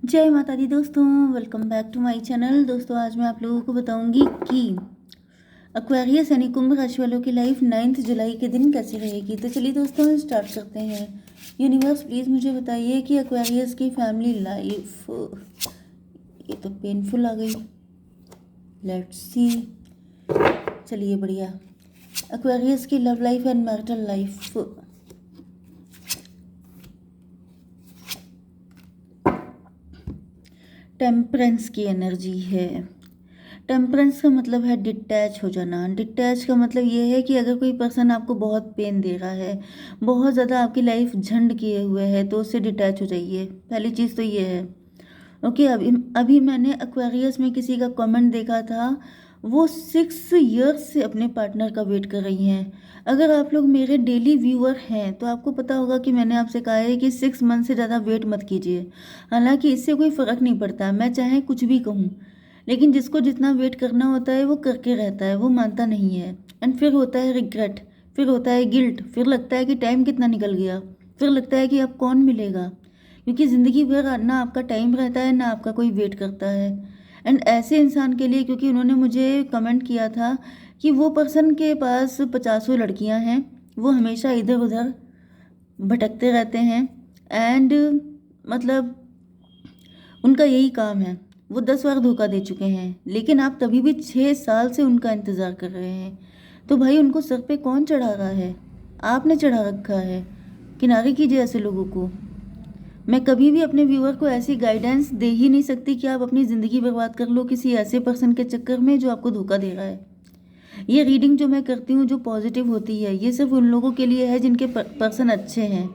जय माता दी दोस्तों, welcome back to my channel. दोस्तों आज मैं आप लोगों को बताऊंगी कि एक्वेरियस यानी कुंभ राशि वालों की लाइफ 9 जुलाई के दिन कैसी रहेगी। तो चलिए दोस्तों स्टार्ट करते हैं। यूनिवर्स प्लीज़ मुझे बताइए कि एक्वेरियस की फैमिली लाइफ, ये तो पेनफुल आ गई, लेट्स सी। चलिए बढ़िया। एक्वेरियस की love life and marital life, temperance की एनर्जी है। टेम्परेंस का मतलब है डिटैच हो जाना। डिटैच का मतलब ये है कि अगर कोई पर्सन आपको बहुत पेन दे रहा है, बहुत ज़्यादा आपकी लाइफ झंड किए हुए है, तो उससे डिटैच हो जाइए। पहली चीज़ तो ये है। ओके, अभी अभी मैंने एक्वेरियस में किसी का कमेंट देखा था, वो 6 इयर्स से अपने पार्टनर का वेट कर रही हैं। अगर आप लोग मेरे डेली व्यूअर हैं तो आपको पता होगा कि मैंने आपसे कहा है कि 6 मंथ से ज़्यादा वेट मत कीजिए। हालांकि इससे कोई फ़र्क नहीं पड़ता, मैं चाहे कुछ भी कहूँ, लेकिन जिसको जितना वेट करना होता है वो करके रहता है, वो मानता नहीं है। एंड फिर होता है रिग्रेट, फिर होता है गिल्ट, फिर लगता है कि टाइम कितना निकल गया, फिर लगता है कि अब कौन मिलेगा, क्योंकि ज़िंदगी भर ना आपका टाइम रहता है ना आपका कोई वेट करता है। एंड ऐसे इंसान के लिए, क्योंकि उन्होंने मुझे कमेंट किया था कि वो पर्सन के पास 50 लड़कियां हैं, वो हमेशा इधर उधर भटकते रहते हैं, एंड मतलब उनका यही काम है। वो 10 बार धोखा दे चुके हैं, लेकिन आप तभी भी 6 साल से उनका इंतज़ार कर रहे हैं। तो भाई उनको सर पे कौन चढ़ा रहा है? आपने चढ़ा रखा है। किनारे कीजिए ऐसे लोगों को। मैं कभी भी अपने व्यूअर को ऐसी गाइडेंस दे ही नहीं सकती कि आप अपनी ज़िंदगी बर्बाद कर लो किसी ऐसे पर्सन के चक्कर में जो आपको धोखा दे रहा है। ये रीडिंग जो मैं करती हूँ, जो पॉजिटिव होती है, ये सिर्फ उन लोगों के लिए है जिनके पर्सन अच्छे हैं।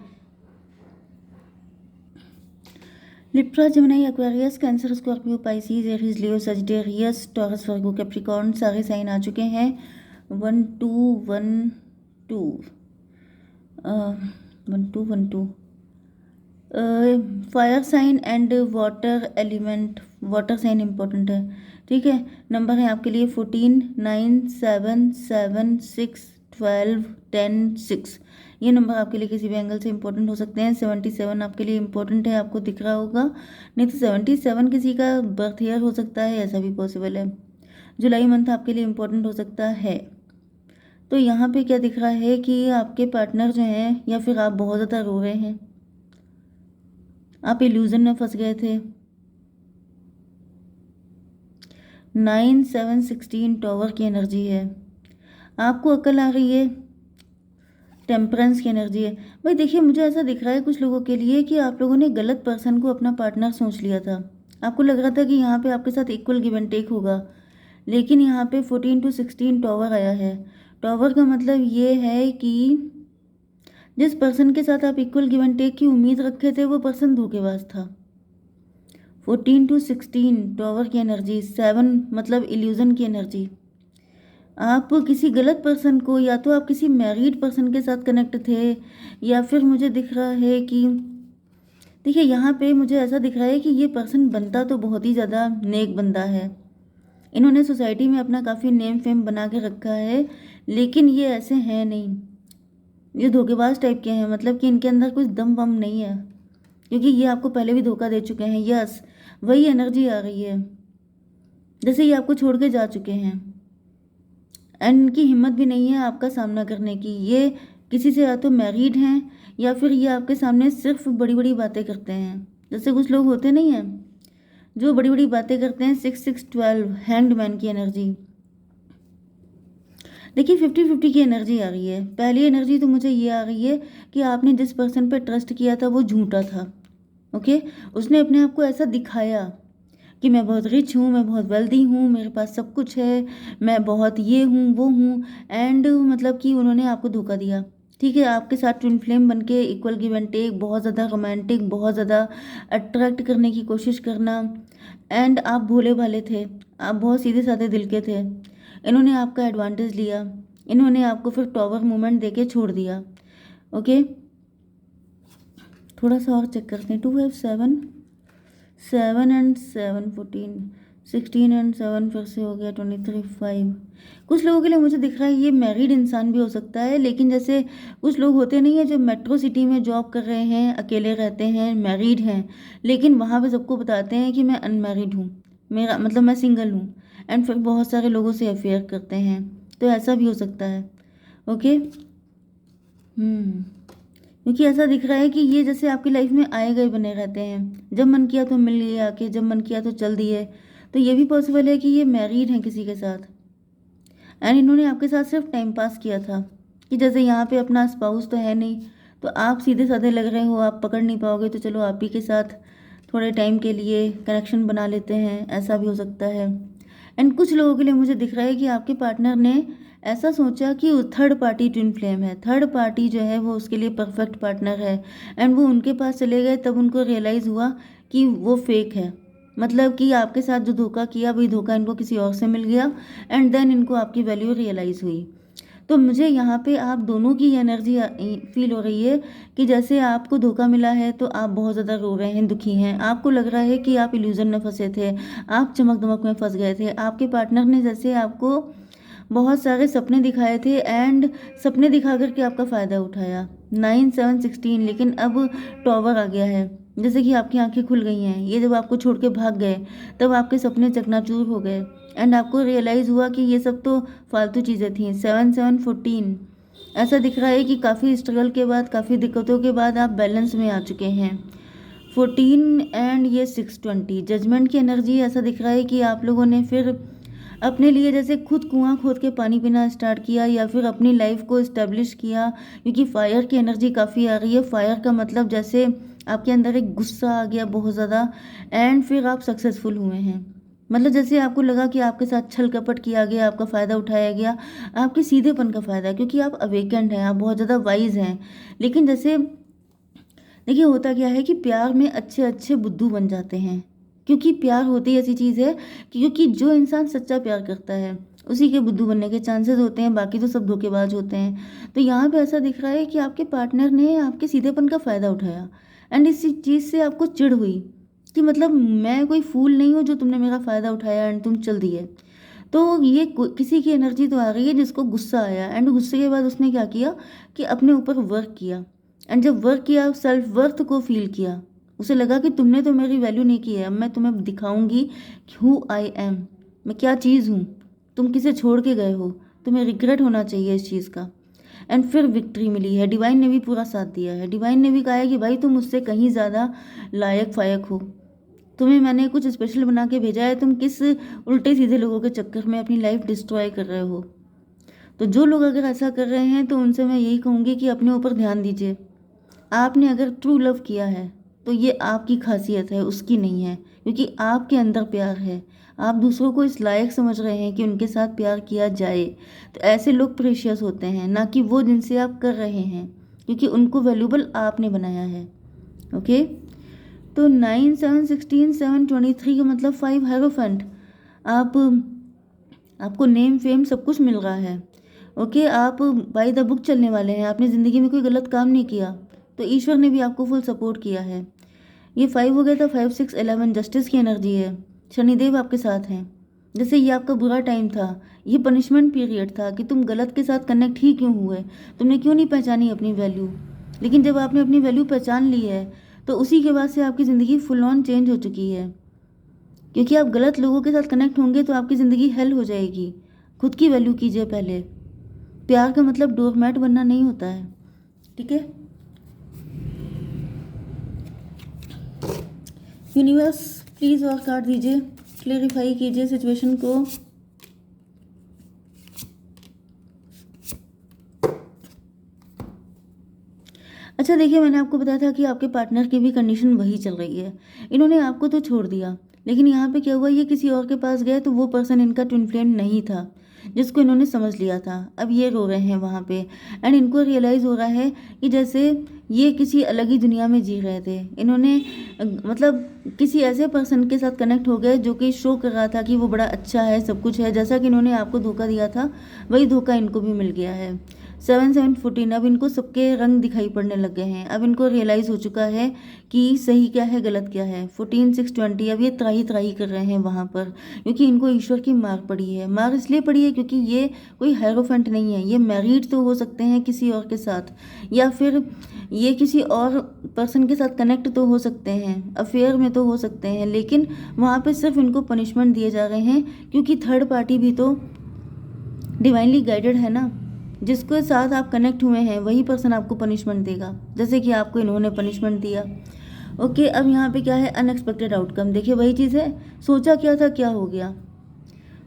Libra, Gemini, Aquarius, Cancer, Scorpio, Pisces, Aries, Leo, Sagittarius, Taurus, Virgo, Capricorn, सारे साइन आ चुके हैं। 1 2 1 2 1 2 fire sign and water element, water sign important है। ठीक है, नंबर है आपके लिए 14 9 7 7 6 12 10 6। ये नंबर आपके लिए किसी भी एंगल से इंपॉर्टेंट हो सकते हैं। 77 आपके लिए इंपॉर्टेंट है, आपको दिख रहा होगा, नहीं तो 77 किसी का बर्थ ईयर हो सकता है, ऐसा भी पॉसिबल है। जुलाई मंथ आपके लिए इंपॉर्टेंट हो सकता है। तो यहाँ पे क्या दिख रहा है कि आपके पार्टनर जो हैं, या फिर आप बहुत ज़्यादा रो रहे हैं, आप इल्यूजन में फंस गए थे। 9 7 16 टॉवर की एनर्जी है, आपको अकल आ रही है, टेम्परेंस की एनर्जी है। भाई देखिए, मुझे ऐसा दिख रहा है कुछ लोगों के लिए कि आप लोगों ने गलत पर्सन को अपना पार्टनर सोच लिया था। आपको लग रहा था कि यहाँ पे आपके साथ इक्वल गिव एंड टेक होगा, लेकिन यहाँ पे 14 to 16 टॉवर आया है। टॉवर का मतलब ये है कि जिस पर्सन के साथ आप इक्वल गिव एंड टेक की उम्मीद रखे थे, वो पर्सन धोखेबाज था। 14 to 16 टॉवर की एनर्जी, 7 मतलब इल्यूजन की एनर्जी। आप किसी गलत पर्सन को, या तो आप किसी मैरिड पर्सन के साथ कनेक्ट थे, या फिर मुझे दिख रहा है कि देखिए यहाँ पे मुझे ऐसा दिख रहा है कि ये पर्सन बनता तो बहुत ही ज़्यादा नेक बंदा है, इन्होंने सोसाइटी में अपना काफ़ी नेम फेम बना के रखा है, लेकिन ये ऐसे हैं नहीं, ये धोखेबाज टाइप के हैं। मतलब कि इनके अंदर कुछ दम वम नहीं है, क्योंकि ये आपको पहले भी धोखा दे चुके हैं। यस, वही एनर्जी आ रही है, जैसे ये आपको छोड़ के जा चुके हैं, एंड इनकी हिम्मत भी नहीं है आपका सामना करने की। ये किसी से या तो मैरिड हैं, या फिर ये आपके सामने सिर्फ बड़ी बड़ी बातें करते हैं। जैसे कुछ लोग होते नहीं हैं जो बड़ी बड़ी बातें करते हैं। 6 6 12 हैंग्ड मैन की एनर्जी। देखिए 50-50 की एनर्जी आ रही है। पहली एनर्जी तो मुझे ये आ रही है कि आपने जिस पर्सन पे ट्रस्ट किया था वो झूठा था। ओके, उसने अपने आप को ऐसा दिखाया कि मैं बहुत रिच हूँ, मैं बहुत वेल्दी हूँ, मेरे पास सब कुछ है, मैं बहुत ये हूँ वो हूँ, एंड मतलब कि उन्होंने आपको धोखा दिया। ठीक है, आपके साथ ट्विन फ्लेम बन के इक्वल गिव एंड टेक, बहुत ज़्यादा रोमांटिक, बहुत ज़्यादा अट्रैक्ट करने की कोशिश करना, एंड आप भोले भाले थे, आप बहुत सीधे साधे दिल के थे। इन्होंने आपका एडवांटेज लिया, इन्होंने आपको फिर टॉवर मूवमेंट दे के छोड़ दिया। ओके, थोड़ा सा और चेक करते हैं। 2 5 7 7 एंड 7 14 16 एंड 7 फिर से हो गया 23 5। कुछ लोगों के लिए मुझे दिख रहा है ये मैरिड इंसान भी हो सकता है, लेकिन जैसे कुछ लोग होते नहीं है जो मेट्रो सिटी में जॉब कर रहे हैं, अकेले रहते हैं, मैरिड हैं, लेकिन वहाँ पे सबको बताते हैं कि मैं अनमैरिड हूँ, मेरा मतलब मैं सिंगल हूँ, एंड फिर बहुत सारे लोगों से अफेयर करते हैं। तो ऐसा भी हो सकता है। ओके। क्योंकि ऐसा दिख रहा है कि ये जैसे आपकी लाइफ में आए गए बने रहते हैं, जब मन किया तो मिल लिए आके, जब मन किया तो चल दिए। तो ये भी पॉसिबल है कि ये मैरिड हैं किसी के साथ, एंड इन्होंने आपके साथ सिर्फ टाइम पास किया था, कि जैसे यहाँ पे अपना स्पाउस तो है नहीं, तो आप सीधे साधे लग रहे हो, आप पकड़ नहीं पाओगे, तो चलो आप ही के साथ थोड़े टाइम के लिए कनेक्शन बना लेते हैं, ऐसा भी हो सकता है। एंड कुछ लोगों के लिए मुझे दिख रहा है कि आपके पार्टनर ने ऐसा सोचा कि थर्ड पार्टी ट्विन फ्लेम है, थर्ड पार्टी जो है वो उसके लिए परफेक्ट पार्टनर है, एंड वो उनके पास चले गए, तब उनको रियलाइज़ हुआ कि वो फेक है। मतलब कि आपके साथ जो धोखा किया वही धोखा इनको किसी और से मिल गया, एंड देन इनको आपकी वैल्यू रियलाइज़ हुई। तो मुझे यहाँ पे आप दोनों की एनर्जी फील हो रही है कि जैसे आपको धोखा मिला है तो आप बहुत ज़्यादा रो रहे हैं, दुखी हैं, आपको लग रहा है कि आप इल्यूजन में फंसे थे, आप चमक दमक में फंस गए थे, आपके पार्टनर ने जैसे आपको बहुत सारे सपने दिखाए थे, एंड सपने दिखा करके आपका फ़ायदा उठाया। 9 7 16, लेकिन अब टॉवर आ गया है, जैसे कि आपकी आंखें खुल गई हैं। ये जब आपको छोड़ के भाग गए तब आपके सपने चकनाचूर हो गए, एंड आपको रियलाइज़ हुआ कि ये सब तो फालतू चीज़ें थी। 7 7 14, ऐसा दिख रहा है कि काफ़ी स्ट्रगल के बाद, काफ़ी दिक्कतों के बाद आप बैलेंस में आ चुके हैं। 14 एंड ये 6 20, जजमेंट की एनर्जी। ऐसा दिख रहा है कि आप लोगों ने फिर अपने लिए जैसे खुद कुआं खोद के पानी पीना स्टार्ट किया, या फिर अपनी लाइफ को इस्टेब्लिश किया, क्योंकि फायर की एनर्जी काफ़ी आ रही है। फायर का मतलब जैसे आपके अंदर एक गुस्सा आ गया बहुत ज़्यादा, एंड फिर आप सक्सेसफुल हुए हैं। मतलब जैसे आपको लगा कि आपके साथ छल कपट किया गया, आपका फ़ायदा उठाया गया, आपके सीधेपन का फ़ायदा, क्योंकि आप अवेकेंड हैं, आप बहुत ज़्यादा वाइज हैं। लेकिन जैसे देखिए होता क्या है कि प्यार में अच्छे अच्छे बुद्धू बन जाते हैं, क्योंकि प्यार होती ऐसी चीज़ है कि क्योंकि जो इंसान सच्चा प्यार करता है उसी के बुद्धू बनने के चांसेस होते हैं, बाकी तो सब धोखेबाज होते हैं। तो यहाँ पे ऐसा दिख रहा है कि आपके पार्टनर ने आपके सीधेपन का फ़ायदा उठाया, एंड इसी चीज़ से आपको चिढ़ हुई कि मतलब मैं कोई फूल नहीं हूँ जो तुमने मेरा फ़ायदा उठाया एंड तुम चल दिए। तो ये किसी की एनर्जी तो आ रही है जिसको गुस्सा आया, एंड गुस्से के बाद उसने क्या किया कि अपने ऊपर वर्क किया, एंड जब वर्क किया सेल्फ वर्थ को फील किया। उसे लगा कि तुमने तो मेरी वैल्यू नहीं की है, अब मैं तुम्हें दिखाऊंगी हु आई एम, मैं क्या चीज़ हूँ। तुम किसे छोड़ के गए हो, तुम्हें रिग्रेट होना चाहिए इस चीज़ का। एंड फिर विक्ट्री मिली है, डिवाइन ने भी पूरा साथ दिया है। डिवाइन ने भी कहा है कि भाई तुम मुझसे कहीं ज़्यादा लायक फायक हो, तुम्हें मैंने कुछ स्पेशल बना के भेजा है, तुम किस उल्टे सीधे लोगों के चक्कर में अपनी लाइफ डिस्ट्रॉय कर रहे हो। तो जो लोग अगर ऐसा कर रहे हैं तो उनसे मैं यही कहूँगी कि अपने ऊपर ध्यान दीजिए। आपने अगर ट्रू लव किया है तो ये आपकी खासियत है, उसकी नहीं है, क्योंकि आपके अंदर प्यार है। आप दूसरों को इस लायक समझ रहे हैं कि उनके साथ प्यार किया जाए। तो ऐसे लोग प्रेशियस होते हैं, ना कि वो जिनसे आप कर रहे हैं, क्योंकि उनको वैल्यूबल आपने बनाया है। ओके। तो 9 7 16 7 23 का मतलब 5 हेरोफेंट। आप आपको नेम फेम सब कुछ मिल रहा है। ओके, आप बाय द बुक चलने वाले हैं, आपने ज़िंदगी में कोई गलत काम नहीं किया, तो ईश्वर ने भी आपको फुल सपोर्ट किया है। ये 5 हो गया था, 5 6 11 जस्टिस की एनर्जी है। शनिदेव आपके साथ हैं। जैसे ये आपका बुरा टाइम था, ये पनिशमेंट पीरियड था कि तुम गलत के साथ कनेक्ट ही क्यों हुए, तुमने क्यों नहीं पहचानी अपनी वैल्यू। लेकिन जब आपने अपनी वैल्यू पहचान ली है तो उसी के बाद से आपकी ज़िंदगी फुल ऑन चेंज हो चुकी है। क्योंकि आप गलत लोगों के साथ कनेक्ट होंगे तो आपकी ज़िंदगी हेल हो जाएगी। खुद की वैल्यू कीजिए पहले। प्यार का मतलब डोरमैट बनना नहीं होता है, ठीक है। यूनिवर्स प्लीज़ और कार्ड दीजिए, क्लेरिफाई कीजिए सिचुएशन को। अच्छा देखिए, मैंने आपको बताया था कि आपके पार्टनर की भी कंडीशन वही चल रही है। इन्होंने आपको तो छोड़ दिया, लेकिन यहाँ पे क्या हुआ, ये किसी और के पास गए तो वो पर्सन इनका ट्विन फ्लेम नहीं था जिसको इन्होंने समझ लिया था। अब ये रो रहे हैं वहाँ पे, एंड इनको रियलाइज़ हो रहा है कि जैसे ये किसी अलग ही दुनिया में जी रहे थे। इन्होंने मतलब किसी ऐसे पर्सन के साथ कनेक्ट हो गए जो कि शो कर रहा था कि वो बड़ा अच्छा है, सब कुछ है, जैसा कि इन्होंने आपको धोखा दिया था वही धोखा इनको भी मिल गया है। 7 7 14 अब इनको सबके रंग दिखाई पड़ने लग गए हैं। अब इनको रियलाइज़ हो चुका है कि सही क्या है गलत क्या है। 14 6 20 अब ये त्राही त्राही कर रहे हैं वहाँ पर, क्योंकि इनको ईश्वर की मार पड़ी है। मार इसलिए पड़ी है क्योंकि ये कोई हेरोफेंट नहीं है, ये मैरिड तो हो सकते हैं किसी और के साथ, या फिर ये किसी और पर्सन के साथ कनेक्ट तो हो सकते हैं, अफेयर में तो हो सकते हैं, लेकिन वहाँ पे सिर्फ इनको पनिशमेंट दिए जा रहे हैं क्योंकि थर्ड पार्टी भी तो डिवाइनली गाइडेड है ना। जिसके साथ आप कनेक्ट हुए हैं वही पर्सन आपको पनिशमेंट देगा, जैसे कि आपको इन्होंने पनिशमेंट दिया। ओके, अब यहाँ पे क्या है, अनएक्सपेक्टेड आउटकम। देखिए वही चीज़ है, सोचा क्या था क्या हो गया।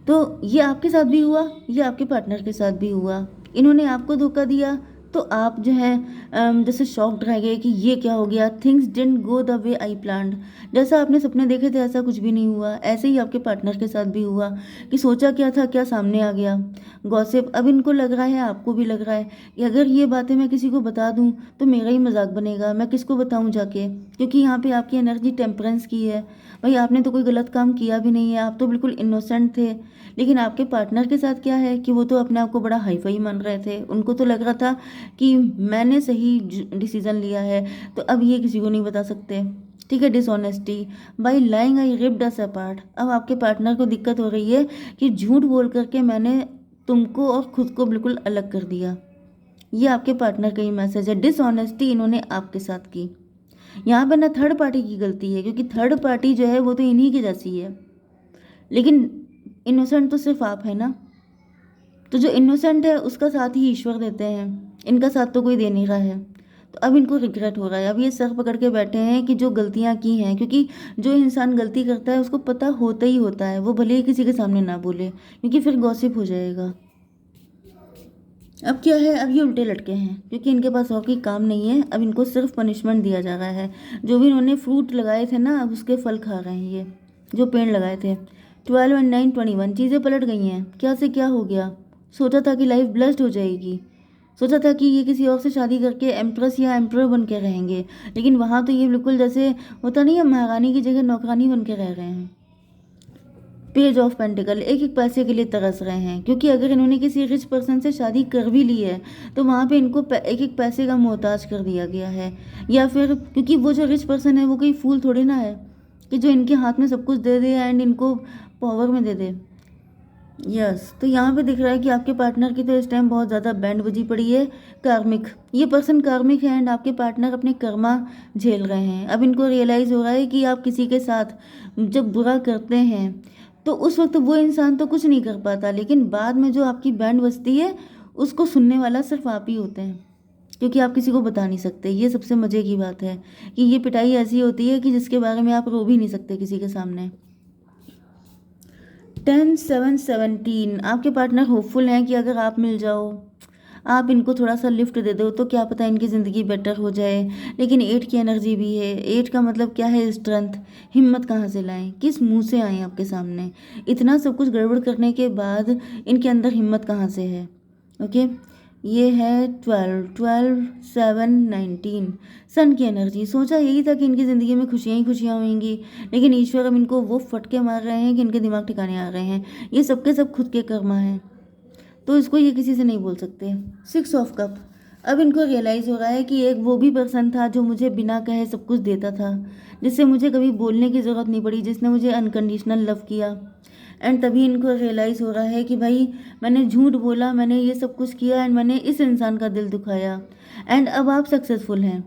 तो ये आपके साथ भी हुआ, ये आपके पार्टनर के साथ भी हुआ। इन्होंने आपको धोखा दिया तो आप जो है जैसे शॉक्ड रह गए कि ये क्या हो गया। Things didn't go the way I planned, जैसा आपने सपने देखे थे ऐसा कुछ भी नहीं हुआ। ऐसे ही आपके पार्टनर के साथ भी हुआ कि सोचा क्या था क्या सामने आ गया। गॉसिप, अब इनको लग रहा है, आपको भी लग रहा है कि अगर ये बातें मैं किसी को बता दूं तो मेरा ही मजाक बनेगा, मैं किसको बताऊं जाके, क्योंकि यहाँ पे आपकी एनर्जी टेम्परेंस की है। भाई आपने तो कोई गलत काम किया भी नहीं है, आप तो बिल्कुल इनोसेंट थे। लेकिन आपके पार्टनर के साथ क्या है कि वो तो अपने आप को बड़ा हाईफाई मान रहे थे, उनको तो लग रहा था कि मैंने सही डिसीजन लिया है, तो अब ये किसी को नहीं बता सकते। ठीक है, dishonesty, by lying I ripped us apart. अब आपके पार्टनर को दिक्कत हो रही है कि झूठ बोल करके मैंने तुमको और खुद को बिल्कुल अलग कर दिया। ये आपके पार्टनर का ही मैसेज है। डिसऑनेस्टी इन्होंने आपके साथ की। यहाँ पर ना थर्ड पार्टी की गलती है, क्योंकि थर्ड पार्टी जो है वो तो इन्हीं की जैसी है, लेकिन इनोसेंट तो सिर्फ आप है ना। तो जो इनोसेंट है उसका साथ ही ईश्वर देते हैं, इनका साथ तो कोई दे नहीं रहा है। तो अब इनको रिग्रेट हो रहा है, अब ये सर पकड़ के बैठे हैं कि जो गलतियां की हैं, क्योंकि जो इंसान गलती करता है उसको पता होता ही होता है, वो भले ही किसी के सामने ना बोले क्योंकि फिर गॉसिप हो जाएगा। अब क्या है, अब ये उल्टे लटके हैं क्योंकि इनके पास और कोई काम नहीं है। अब इनको सिर्फ पनिशमेंट दिया जा रहा है। जो भी इन्होंने फ्रूट लगाए थे ना, अब उसके फल खा रहे हैं ये, जो पेड़ लगाए थे। 12 और 9 21 चीज़ें पलट गई हैं। क्या से क्या हो गया। सोचा था कि लाइफ ब्लेस्ड हो जाएगी, सोचा था कि ये किसी और से शादी करके एम्प्रेस या एम्प्रर बन के रहेंगे, लेकिन वहाँ तो ये बिल्कुल जैसे होता नहीं है, महारानी की जगह नौकरानी बन के रह रहे हैं। पेज ऑफ पेंटिकल, एक एक पैसे के लिए तरस रहे हैं, क्योंकि अगर इन्होंने किसी रिच पर्सन से शादी कर भी ली है तो वहाँ पे इनको एक एक पैसे का मोहताज कर दिया गया है। या फिर क्योंकि वो जो रिच पर्सन है वो कोई फूल थोड़ी ना है कि जो इनके हाथ में सब कुछ दे दे एंड इनको पावर में दे दे। यस, तो यहाँ पे दिख रहा है कि आपके पार्टनर की तो इस टाइम बहुत ज़्यादा बैंड बजी पड़ी है। कार्मिक, ये पर्सन कार्मिक है एंड आपके पार्टनर अपने कर्मा झेल रहे हैं। अब इनको रियलाइज़ हो रहा है कि आप किसी के साथ जब बुरा करते हैं तो उस वक्त वो इंसान तो कुछ नहीं कर पाता, लेकिन बाद में जो आपकी बैंड बजती है उसको सुनने वाला सिर्फ आप ही होते हैं, क्योंकि आप किसी को बता नहीं सकते। ये सबसे मज़े की बात है कि ये पिटाई ऐसी होती है कि जिसके बारे में आप रो भी नहीं सकते किसी के सामने। 10 7 17 आपके पार्टनर होपफुल हैं कि अगर आप मिल जाओ, आप इनको थोड़ा सा लिफ्ट दे दो तो क्या पता इनकी ज़िंदगी बेटर हो जाए। लेकिन 8 की एनर्जी भी है। 8 का मतलब क्या है, स्ट्रेंथ, हिम्मत कहाँ से लाएं, किस मुंह से आएँ आपके सामने। इतना सब कुछ गड़बड़ करने के बाद इनके अंदर हिम्मत कहाँ से है। ओके, ये है 12 12 7 19 सन की एनर्जी। सोचा यही था कि इनकी ज़िंदगी में खुशियाँ ही खुशियाँ होंगी, लेकिन ईश्वर अब इनको वो फटके मार रहे हैं कि इनके दिमाग ठिकाने आ रहे हैं। ये सबके सब खुद के कर्मा हैं, तो इसको ये किसी से नहीं बोल सकते। 6 ऑफ कप, अब इनको रियलाइज़ हो रहा है कि एक वो भी पर्सन था जो मुझे बिना कहे सब कुछ देता था, जिससे मुझे कभी बोलने की ज़रूरत नहीं पड़ी, जिसने मुझे अनकंडीशनल लव किया। एंड तभी इनको रियलाइज़ हो रहा है कि भाई मैंने झूठ बोला, मैंने ये सब कुछ किया एंड मैंने इस इंसान का दिल दुखाया। एंड अब आप सक्सेसफुल हैं,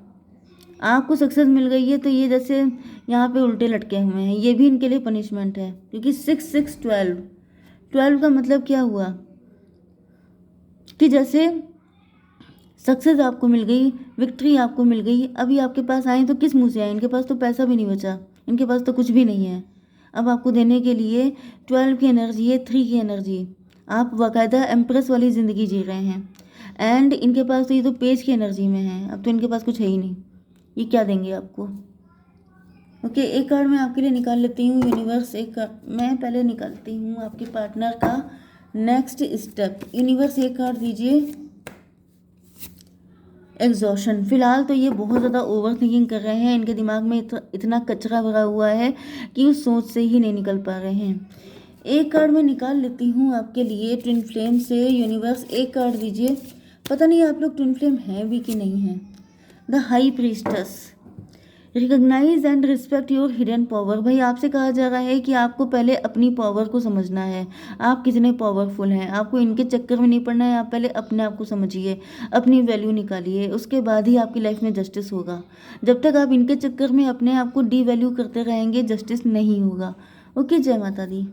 आपको सक्सेस मिल गई है। तो ये जैसे यहाँ पे उल्टे लटके हुए हैं, ये भी इनके लिए पनिशमेंट है, क्योंकि 6 6 12 12 का मतलब क्या हुआ कि जैसे सक्सेस आपको मिल गई, विक्ट्री आपको मिल गई। अभी आपके पास आए तो किस मुंह से आए, इनके पास तो पैसा भी नहीं बचा, इनके पास तो कुछ भी नहीं है अब आपको देने के लिए। 12 की एनर्जी है, 3 की एनर्जी, आप बाकायदा एम्प्रेस वाली ज़िंदगी जी रहे हैं। एंड इनके पास तो ये तो पेज की एनर्जी में है, अब तो इनके पास कुछ है ही नहीं, ये क्या देंगे आपको। ओके, एक कार्ड मैं आपके लिए निकाल लेती हूँ। यूनिवर्स, एक कार्ड मैं पहले निकालती हूँ आपके पार्टनर का नेक्स्ट स्टेप। यूनिवर्स एक कार्ड दीजिए। एग्जॉशन, फिलहाल तो ये बहुत ज़्यादा ओवर थिंकिंग कर रहे हैं, इनके दिमाग में इतना कचरा भरा हुआ है कि उस सोच से ही नहीं निकल पा रहे हैं। एक कार्ड मैं निकाल लेती हूँ आपके लिए ट्विन फ्लेम से। यूनिवर्स एक कार्ड दीजिए। पता नहीं आप लोग ट्विन फ्लेम हैं भी कि नहीं हैं। The high priests, recognise and respect your hidden power. भाई आपसे कहा जा रहा है कि आपको पहले अपनी पावर को समझना है, आप कितने पावरफुल हैं। आपको इनके चक्कर में नहीं पड़ना है, आप पहले अपने आप को समझिए, अपनी वैल्यू निकालिए, उसके बाद ही आपकी लाइफ में जस्टिस होगा। जब तक आप इनके चक्कर में अपने आप को डी वैल्यू करते रहेंगे, जस्टिस नहीं होगा। ओके, जय माता दी।